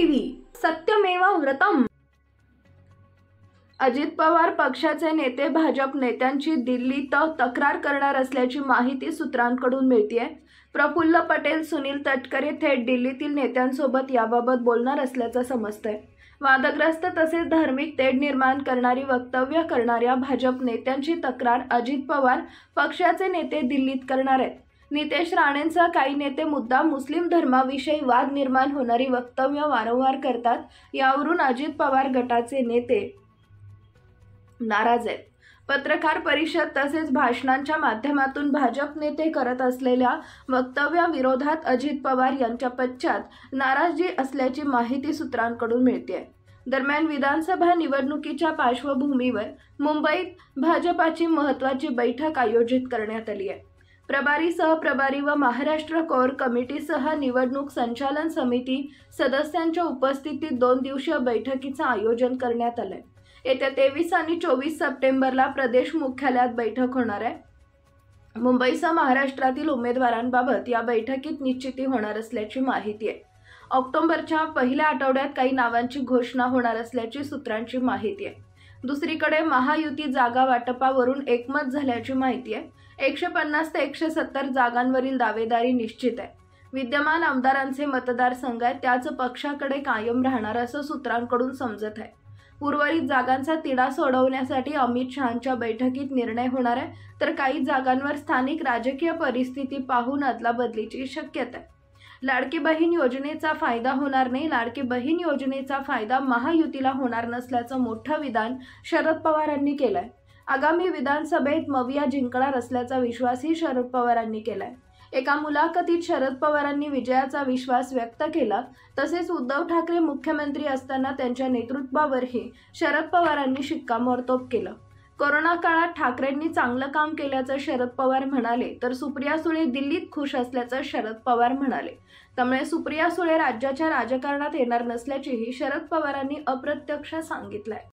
TV सत्यमेव व्रतम। अजित पवार पक्षाचे नेते भाजप नेत्यांची दिल्लीत तक्रार करणार असल्याची माहिती सूत्रांकडून मिळतेय। प्रफुल्ल पटेल, सुनील तटकरे थेट दिल्लीतील नेत्यांसोबत याबाबत बोलणार असल्याचं समजतंय। वादग्रस्त तसेच धार्मिक तेढ निर्माण करणारी वक्तव्य करणाऱ्या भाजप नेत्यांची तक्रार अजित पवार पक्षाचे नेते दिल्लीत करणार आहेत। नितेश राणेंसह काही नेते मुद्दाम मुस्लिम धर्माविषयी वाद निर्माण होणारी वक्तव्य वारंवार करतात। यावरून अजित पवार गटाचे नेते नाराज आहेत। पत्रकार परिषद तसेच भाषणांच्या माध्यमातून भाजप नेते करत असलेल्या वक्तव्याविरोधात अजित पवार यांच्या पश्चात नाराजी असल्याची माहिती सूत्रांकडून मिळते। दरम्यान विधानसभा निवडणुकीच्या पार्श्वभूमीवर मुंबईत भाजपाची महत्त्वाची बैठक आयोजित करण्यात आली आहे। प्रभारी, सहप्रभारी व महाराष्ट्र कोर कमिटीसह निवडणूक संचालन समिती सदस्यांच्या उपस्थितीत 2 दिवसीय बैठकीचं आयोजन करण्यात आलंय। येत्या 23 आणि 24 सप्टेंबरला प्रदेश मुख्यालयात बैठक होणार आहे। मुंबईसह महाराष्ट्रातील उमेदवारांबाबत या बैठकीत निश्चिती होणार असल्याची माहिती आहे। ऑक्टोबरच्या पहिल्या आठवड्यात काही नावांची घोषणा होणार असल्याची सूत्रांची माहिती आहे। दुसरीकडे महायुती जागा वाटपावरून एकमत झाल्याची माहिती आहे। 150 ते 170 जागांवरील दावेदारी निश्चित आहे। विद्यमान आमदारांचे मतदारसंघ आहेत त्याच पक्षाकडे कायम राहणार असं सूत्रांकडून समजत आहे। उर्वरित जागांचा तिढा सोडवण्यासाठी अमित शहांच्या बैठकीत निर्णय होणार आहे, तर काही जागांवर स्थानिक राजकीय परिस्थिती पाहून अदलाबदलीची शक्यता आहे। लाडकी बहीण योजनेचा फायदा होणार नाही, लाडकी बहीण योजनेचा फायदा महायुतीला होणार नसल्याचं मोठं विधान शरद पवारांनी केलंय। आगामी विधानसभेत मविया जिंकणार असल्याचा विश्वासही शरद पवारांनी केलाय। एका मुलाखतीत शरद पवारांनी विजयाचा विश्वास व्यक्त केला। तसेच उद्धव ठाकरे मुख्यमंत्री असताना त्यांच्या नेतृत्वावरही शरद पवारांनी शिक्कामोर्तब केलं। कोरोना काळात ठाकरेंनी चांगलं काम केल्याचं शरद पवार म्हणाले, तर सुप्रिया सुळे दिल्लीत खुश असल्याचं शरद पवार म्हणाले। त्यामुळे सुप्रिया सुळे राज्याच्या राजकारणात येणार नसल्याचेही शरद पवारांनी अप्रत्यक्ष सांगितलंय।